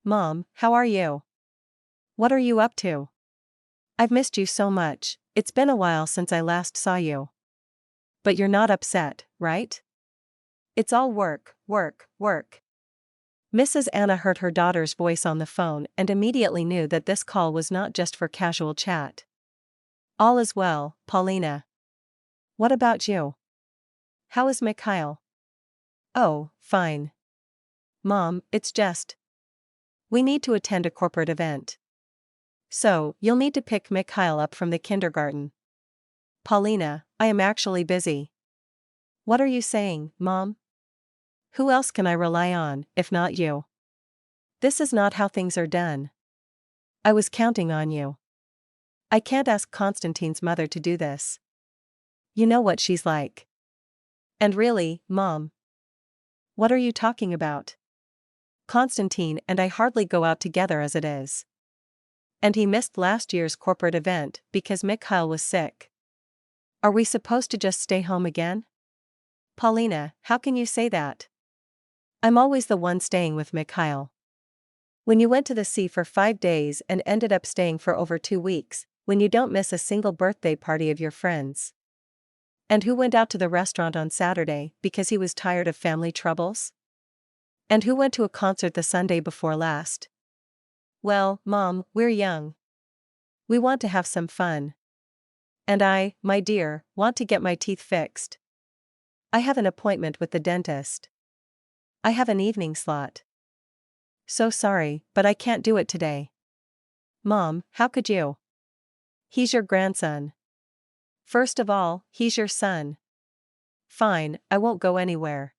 Mom, how are you? What are you up to? I've missed you so much, it's been a while since I last saw you. But you're not upset, right? It's all work, work, work. Mrs. Anna heard her daughter's voice on the phone and immediately knew that this call was not just for casual chat. All is well, Paulina. What about you? How is Mikhail? Oh, fine. Mom, it's just. We need to attend a corporate event. So, you'll need to pick Mikhail up from the kindergarten. Paulina, I am actually busy. What are you saying, Mom? Who else can I rely on, if not you? This is not how things are done. I was counting on you. I can't ask Konstantine's mother to do this. You know what she's like. And really, Mom. What are you talking about? Konstantin and I hardly go out together as it is. And he missed last year's corporate event because Mikhail was sick. Are we supposed to just stay home again? Paulina, how can you say that? I'm always the one staying with Mikhail. When you went to the sea for 5 days and ended up staying for over 2 weeks, when you don't miss a single birthday party of your friends. And who went out to the restaurant on Saturday because he was tired of family troubles? And who went to a concert the Sunday before last? Well, Mom, we're young. We want to have some fun. And I, my dear, want to get my teeth fixed. I have an appointment with the dentist. I have an evening slot. So sorry, but I can't do it today. Mom, how could you? He's your grandson. First of all, he's your son. Fine, I won't go anywhere.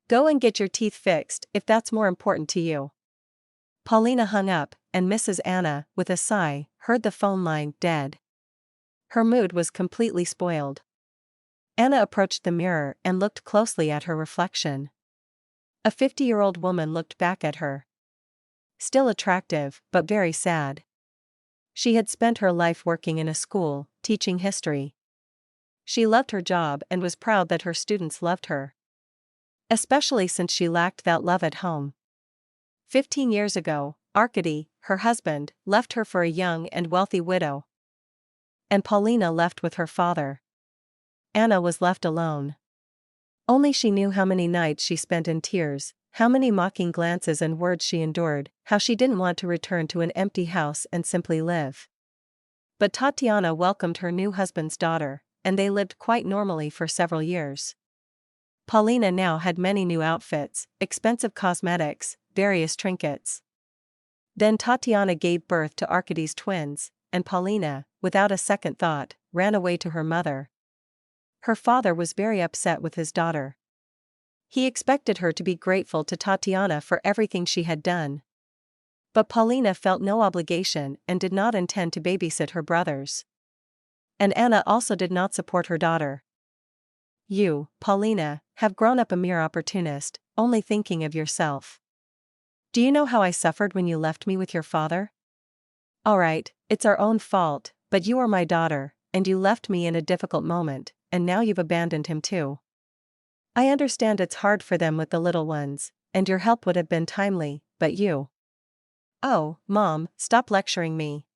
Go and get your teeth fixed if that's more important to you. Paulina hung up, and Mrs. Anna, with a sigh, heard the phone line dead. Her mood was completely spoiled. Anna approached the mirror and looked closely at her reflection. A 50-year-old woman looked back at her. Still attractive, but very sad. She had spent her life working in a school, teaching history. She loved her job and was proud that her students loved her. Especially since she lacked that love at home. 15 years ago, Arkady, her husband, left her for a young and wealthy widow. And Paulina left with her father. Anna was left alone. Only she knew how many nights she spent in tears, how many mocking glances and words she endured, how she didn't want to return to an empty house and simply live. But Tatiana welcomed her new husband's daughter, and they lived quite normally for several years. Paulina now had many new outfits, expensive cosmetics, various trinkets. Then Tatiana gave birth to Arkady's twins, and Paulina, without a second thought, ran away to her mother. Her father was very upset with his daughter. He expected her to be grateful to Tatiana for everything she had done. But Paulina felt no obligation and did not intend to babysit her brothers. And Anna also did not support her daughter. You, Paulina, have grown up a mere opportunist, only thinking of yourself. Do you know how I suffered when you left me with your father? All right, it's our own fault, but you are my daughter, and you left me in a difficult moment, and now you've abandoned him too. I understand it's hard for them with the little ones, and your help would have been timely, but you. Oh, Mom, stop lecturing me.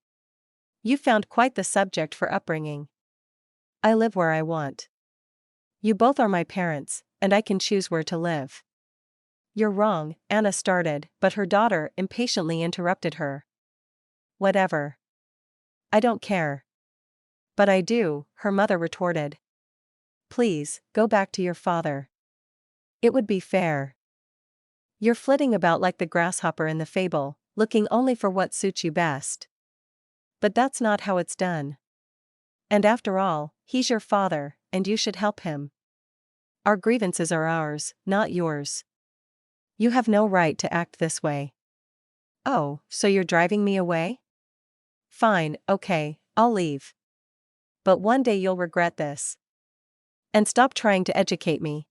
You found quite the subject for upbringing. I live where I want. You both are my parents, and I can choose where to live. You're wrong, Anna started, but her daughter impatiently interrupted her. Whatever. I don't care. But I do, her mother retorted. Please, go back to your father. It would be fair. You're flitting about like the grasshopper in the fable, looking only for what suits you best. But that's not how it's done. And after all, he's your father, and you should help him. Our grievances are ours, not yours. You have no right to act this way. Oh, so you're driving me away? Fine, okay, I'll leave. But one day you'll regret this. And stop trying to educate me.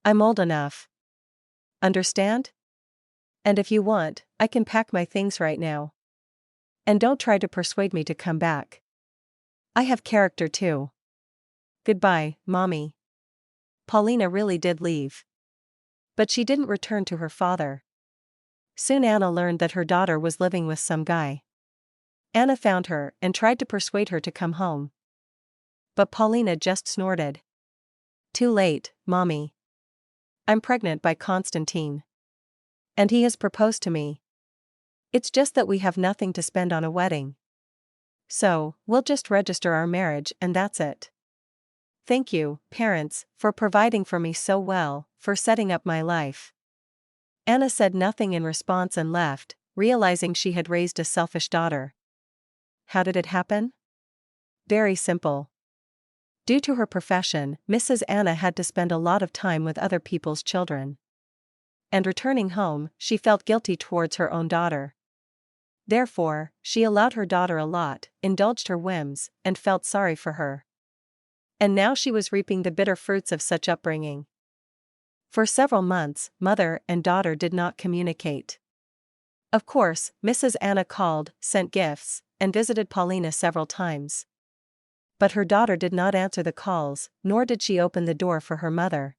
I'm old enough. Understand? And if you want, I can pack my things right now. And don't try to persuade me to come back. I have character too. Goodbye, Mommy. Paulina really did leave. But she didn't return to her father. Soon Anna learned that her daughter was living with some guy. Anna found her and tried to persuade her to come home. But Paulina just snorted. Too late, Mommy. I'm pregnant by Constantine. And he has proposed to me. It's just that we have nothing to spend on a wedding. So, we'll just register our marriage and that's it. Thank you, parents, for providing for me so well, for setting up my life. Anna said nothing in response and left, realizing she had raised a selfish daughter. How did it happen? Very simple. Due to her profession, Mrs. Anna had to spend a lot of time with other people's children. And returning home, she felt guilty towards her own daughter. Therefore, she allowed her daughter a lot, indulged her whims, and felt sorry for her. And now she was reaping the bitter fruits of such upbringing. For several months, mother and daughter did not communicate. Of course, Mrs. Anna called, sent gifts, and visited Paulina several times. But her daughter did not answer the calls, nor did she open the door for her mother.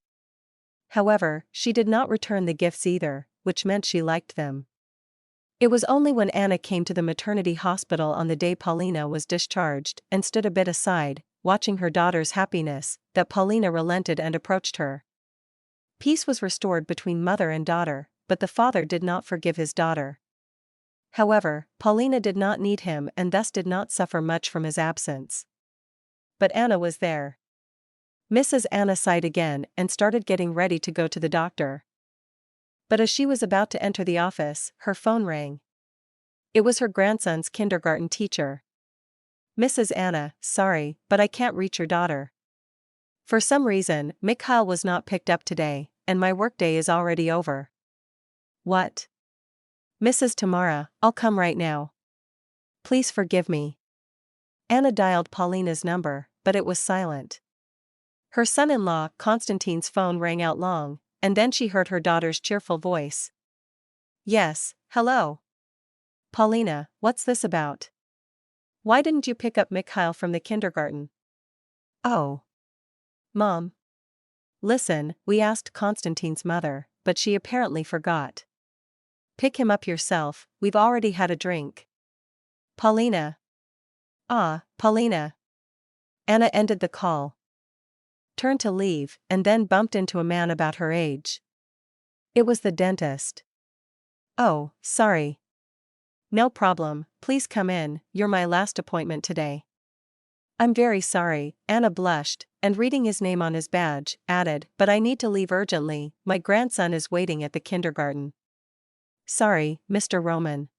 However, she did not return the gifts either, which meant she liked them. It was only when Anna came to the maternity hospital on the day Paulina was discharged and stood a bit aside, watching her daughter's happiness, that Paulina relented and approached her. Peace was restored between mother and daughter, but the father did not forgive his daughter. However, Paulina did not need him and thus did not suffer much from his absence. But Anna was there. Mrs. Anna sighed again and started getting ready to go to the doctor. But as she was about to enter the office, her phone rang. It was her grandson's kindergarten teacher. Mrs. Anna, sorry, but I can't reach your daughter. For some reason, Mikhail was not picked up today, and my workday is already over. What? Mrs. Tamara, I'll come right now. Please forgive me. Anna dialed Paulina's number, but it was silent. Her son-in-law, Constantine's phone rang out long, and then she heard her daughter's cheerful voice. Yes, hello. Paulina, what's this about? Why didn't you pick up Mikhail from the kindergarten? Oh. Mom. Listen, we asked Constantine's mother, but she apparently forgot. Pick him up yourself, we've already had a drink. Paulina. Ah, Paulina. Anna ended the call, turned to leave, and then bumped into a man about her age. It was the dentist. Oh, sorry. No problem, please come in, you're my last appointment today. I'm very sorry, Anna blushed, and reading his name on his badge, added, but I need to leave urgently, my grandson is waiting at the kindergarten. Sorry, Mr. Roman.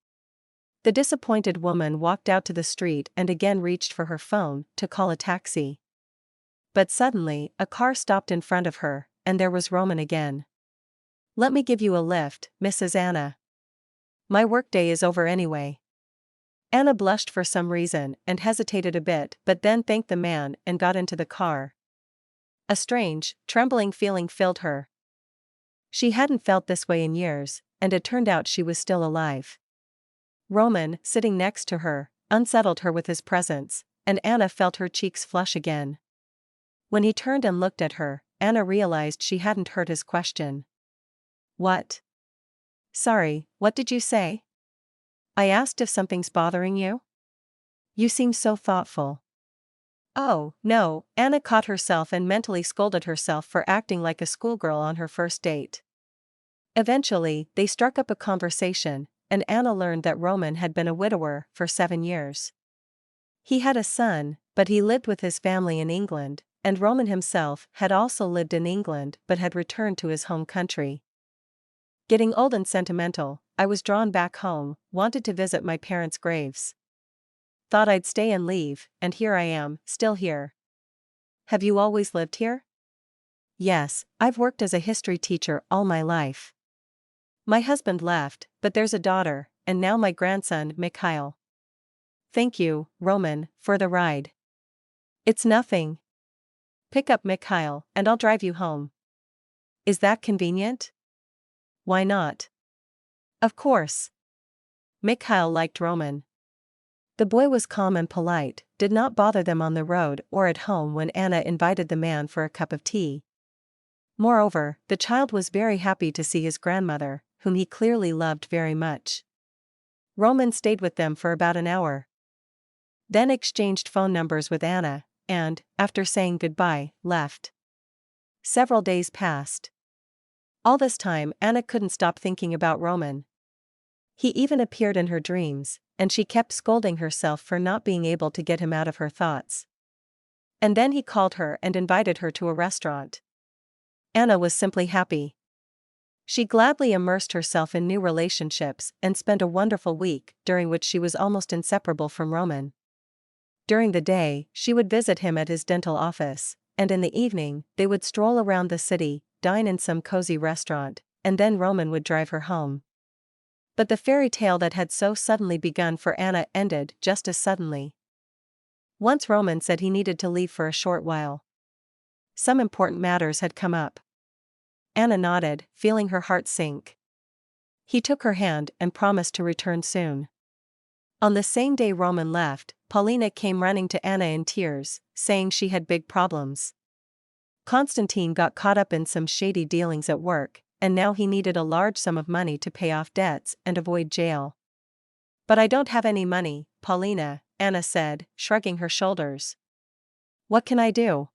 The disappointed woman walked out to the street and again reached for her phone to call a taxi. But suddenly, a car stopped in front of her, and there was Roman again. Let me give you a lift, Mrs. Anna. My workday is over anyway. Anna blushed for some reason and hesitated a bit but then thanked the man and got into the car. A strange, trembling feeling filled her. She hadn't felt this way in years, and it turned out she was still alive. Roman, sitting next to her, unsettled her with his presence, and Anna felt her cheeks flush again. When he turned and looked at her, Anna realized she hadn't heard his question. What? Sorry, what did you say? I asked if something's bothering you? You seem so thoughtful. Oh, no, Anna caught herself and mentally scolded herself for acting like a schoolgirl on her first date. Eventually, they struck up a conversation, and Anna learned that Roman had been a widower for 7 years. He had a son, but he lived with his family in England, and Roman himself had also lived in England but had returned to his home country. Getting old and sentimental, I was drawn back home, wanted to visit my parents' graves. Thought I'd stay and leave, and here I am, still here. Have you always lived here? Yes, I've worked as a history teacher all my life. My husband left, but there's a daughter, and now my grandson, Mikhail. Thank you, Roman, for the ride. It's nothing. Pick up Mikhail, and I'll drive you home. Is that convenient? Why not? Of course. Mikhail liked Roman. The boy was calm and polite, did not bother them on the road or at home when Anna invited the man for a cup of tea. Moreover, the child was very happy to see his grandmother, whom he clearly loved very much. Roman stayed with them for about an hour. Then exchanged phone numbers with Anna, and, after saying goodbye, left. Several days passed. All this time Anna couldn't stop thinking about Roman. He even appeared in her dreams, and she kept scolding herself for not being able to get him out of her thoughts. And then he called her and invited her to a restaurant. Anna was simply happy. She gladly immersed herself in new relationships and spent a wonderful week during which she was almost inseparable from Roman. During the day, she would visit him at his dental office, and in the evening, they would stroll around the city, dine in some cozy restaurant, and then Roman would drive her home. But the fairy tale that had so suddenly begun for Anna ended just as suddenly. Once Roman said he needed to leave for a short while. Some important matters had come up. Anna nodded, feeling her heart sink. He took her hand and promised to return soon. On the same day Roman left, Paulina came running to Anna in tears, saying she had big problems. Constantine got caught up in some shady dealings at work, and now he needed a large sum of money to pay off debts and avoid jail. "But I don't have any money, Paulina," Anna said, shrugging her shoulders. "What can I do?"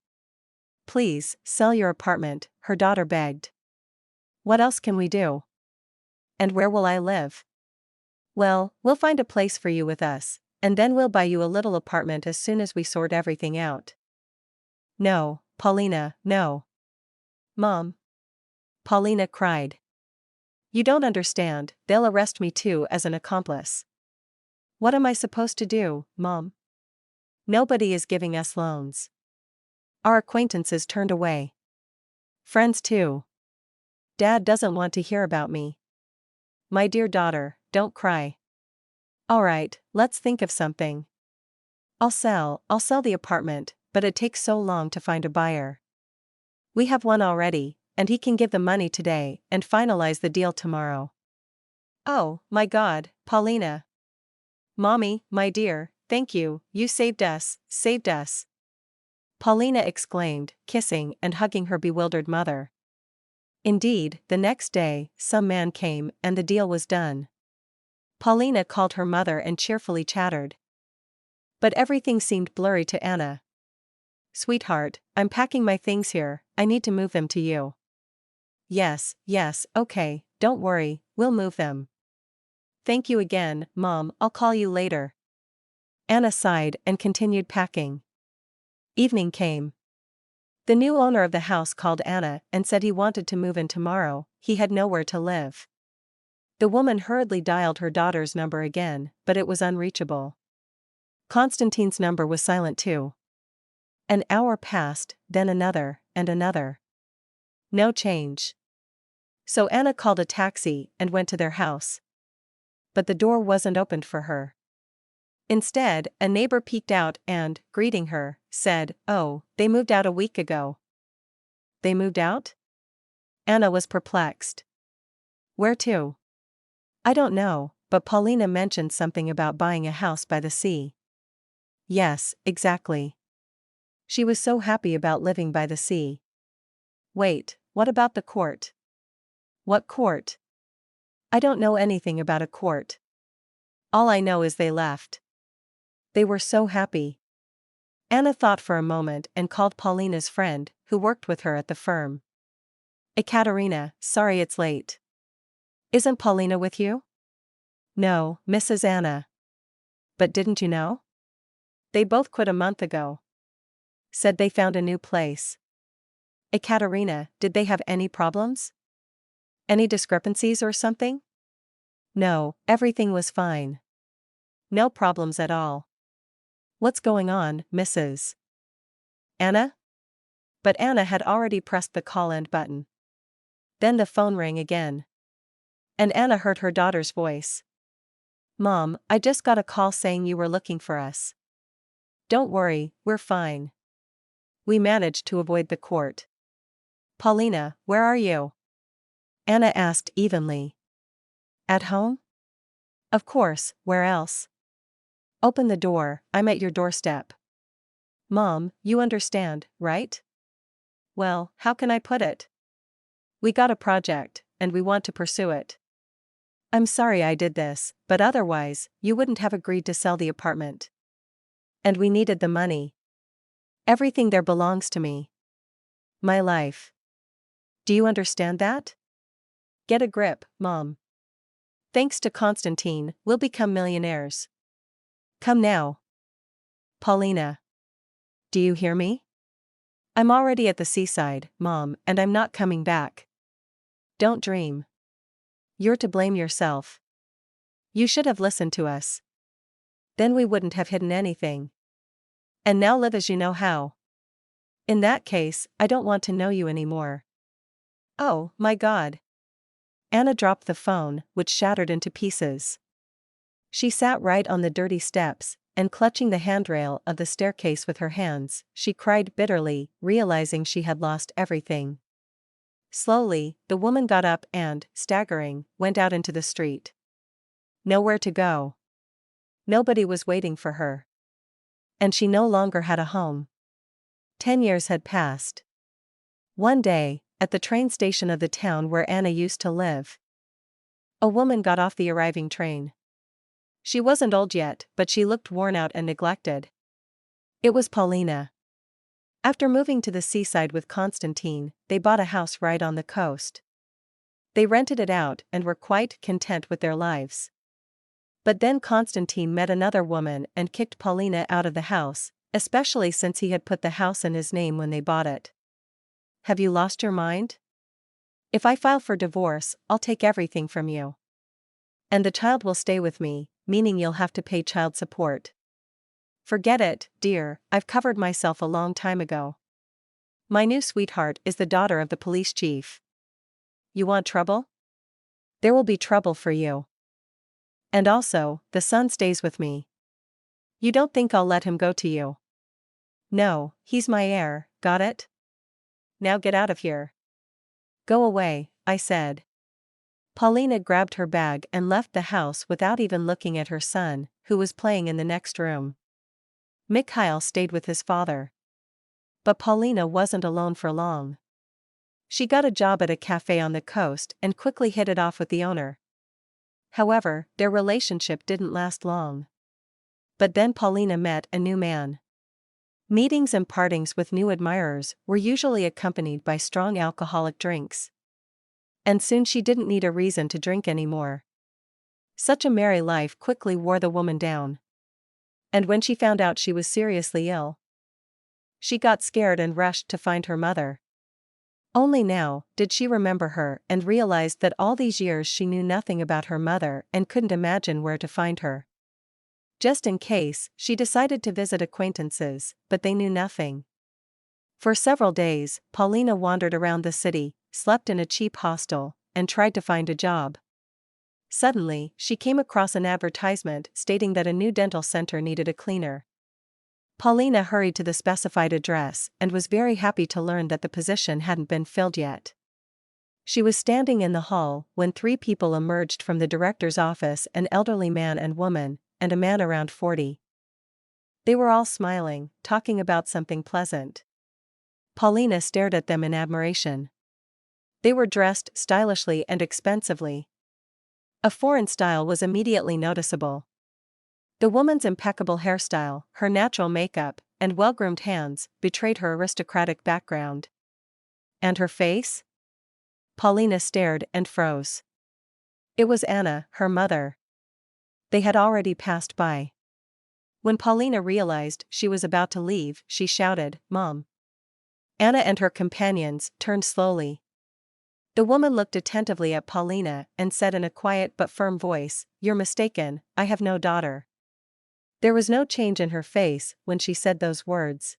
"Please, sell your apartment," her daughter begged. "What else can we do? And where will I live?" "Well, we'll find a place for you with us, and then we'll buy you a little apartment as soon as we sort everything out." "No, Paulina, no." "Mom!" Paulina cried. "You don't understand, they'll arrest me too as an accomplice." "What am I supposed to do, Mom? Nobody is giving us loans. Our acquaintances turned away. Friends too. Dad doesn't want to hear about me." "My dear daughter, don't cry. All right, let's think of something. I'll sell the apartment, but it takes so long to find a buyer. We have one already, and he can give the money today and finalize the deal tomorrow." "Oh, my God, Paulina. Mommy, my dear, thank you, you saved us, saved us." Paulina exclaimed, kissing and hugging her bewildered mother. Indeed, the next day, some man came and the deal was done. Paulina called her mother and cheerfully chattered. But everything seemed blurry to Anna. "Sweetheart, I'm packing my things here, I need to move them to you." Yes, okay, don't worry, we'll move them." "Thank you again, Mom, I'll call you later." Anna sighed and continued packing. Evening came. The new owner of the house called Anna and said he wanted to move in tomorrow, he had nowhere to live. The woman hurriedly dialed her daughter's number again, but it was unreachable. Constantine's number was silent too. An hour passed, then another, and another. No change. So Anna called a taxi and went to their house. But the door wasn't opened for her. Instead, a neighbor peeked out and, greeting her, said, "Oh, they moved out a week ago." "They moved out?" Anna was perplexed. "Where to?" "I don't know, but Paulina mentioned something about buying a house by the sea." Yes, exactly. She was so happy about living by the sea. "Wait, what about the court?" "What court?" "I don't know anything about a court. All I know is they left." They were so happy. Anna thought for a moment and called Paulina's friend, who worked with her at the firm. "Ekaterina, sorry it's late. Isn't Paulina with you?" "No, Mrs. Anna." "But didn't you know? They both quit a month ago. Said they found a new place." "Ekaterina, did they have any problems? Any discrepancies or something?" "No, everything was fine. No problems at all." "What's going on, Mrs. Anna?" But Anna had already pressed the call end button. Then the phone rang again. And Anna heard her daughter's voice. "Mom, I just got a call saying you were looking for us." "Don't worry, we're fine. We managed to avoid the court." "Paulina, where are you?" Anna asked evenly. "At home?" "Of course, where else?" "Open the door, I'm at your doorstep." "Mom, you understand, right?" "Well, how can I put it? We got a project, and we want to pursue it. I'm sorry I did this, but otherwise, you wouldn't have agreed to sell the apartment. And we needed the money. Everything there belongs to me. My life. Do you understand that? Get a grip, Mom. Thanks to Constantine, we'll become millionaires. Come now. Paulina. Do you hear me? I'm already at the seaside, Mom, and I'm not coming back. Don't dream. You're to blame yourself. You should have listened to us. Then we wouldn't have hidden anything. And now live as you know how. In that case, I don't want to know you anymore. Oh, my God. Anna dropped the phone, which shattered into pieces. She sat right on the dirty steps, and clutching the handrail of the staircase with her hands, she cried bitterly, realizing she had lost everything. Slowly, the woman got up and, staggering, went out into the street. Nowhere to go. Nobody was waiting for her. And she no longer had a home. 10 years had passed. One day, at the train station of the town where Anna used to live, a woman got off the arriving train. She wasn't old yet, but she looked worn out and neglected. It was Paulina. After moving to the seaside with Constantine, they bought a house right on the coast. They rented it out and were quite content with their lives. But then Constantine met another woman and kicked Paulina out of the house, especially since he had put the house in his name when they bought it. Have you lost your mind? If I file for divorce, I'll take everything from you. And the child will stay with me, meaning you'll have to pay child support. Forget it, dear, I've covered myself a long time ago. My new sweetheart is the daughter of the police chief. You want trouble? There will be trouble for you. And also, the son stays with me. You don't think I'll let him go to you? No, he's my heir, got it? Now get out of here. Go away, I said. Paulina grabbed her bag and left the house without even looking at her son, who was playing in the next room. Mikhail stayed with his father. But Paulina wasn't alone for long. She got a job at a cafe on the coast and quickly hit it off with the owner. However, their relationship didn't last long. But then Paulina met a new man. Meetings and partings with new admirers were usually accompanied by strong alcoholic drinks. And soon she didn't need a reason to drink anymore. Such a merry life quickly wore the woman down. And when she found out she was seriously ill, she got scared and rushed to find her mother. Only now did she remember her and realized that all these years she knew nothing about her mother and couldn't imagine where to find her. Just in case, she decided to visit acquaintances, but they knew nothing. For several days, Paulina wandered around the city, slept in a cheap hostel, and tried to find a job. Suddenly, she came across an advertisement stating that a new dental center needed a cleaner. Paulina hurried to the specified address and was very happy to learn that the position hadn't been filled yet. She was standing in the hall when 3 people emerged from the director's office: an elderly man and woman, and a man around 40. They were all smiling, talking about something pleasant. Paulina stared at them in admiration. They were dressed stylishly and expensively. A foreign style was immediately noticeable. The woman's impeccable hairstyle, her natural makeup, and well-groomed hands betrayed her aristocratic background. And her face? Paulina stared and froze. It was Anna, her mother. They had already passed by. When Paulina realized she was about to leave, she shouted, "Mom!" Anna and her companions turned slowly. The woman looked attentively at Paulina and said in a quiet but firm voice, "You're mistaken, I have no daughter." There was no change in her face when she said those words.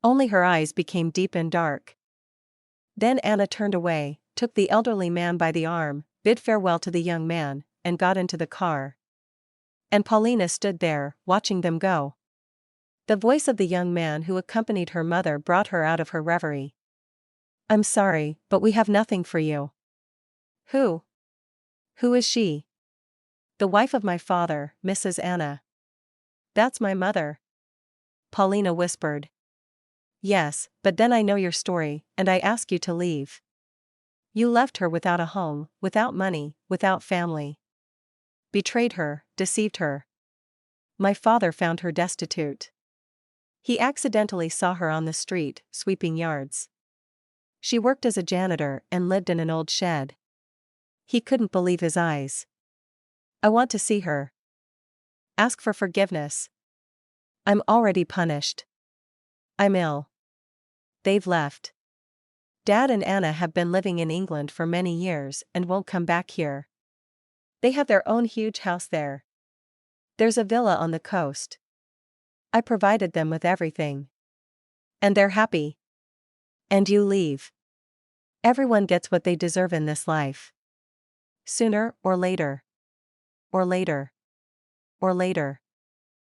Only her eyes became deep and dark. Then Anna turned away, took the elderly man by the arm, bid farewell to the young man, and got into the car. And Paulina stood there, watching them go. The voice of the young man who accompanied her mother brought her out of her reverie. "I'm sorry, but we have nothing for you." "Who? Who is she?" "The wife of my father, Mrs. Anna." "That's my mother," Paulina whispered. "Yes, but then I know your story, and I ask you to leave." You left her without a home, without money, without family. Betrayed her, deceived her. My father found her destitute. He accidentally saw her on the street, sweeping yards. She worked as a janitor and lived in an old shed. He couldn't believe his eyes. I want to see her. Ask for forgiveness. I'm already punished. I'm ill. They've left. Dad and Anna have been living in England for many years and won't come back here. They have their own huge house there. There's a villa on the coast. I provided them with everything. And they're happy. And you leave. Everyone gets what they deserve in this life. Sooner or later. Or later. Or later.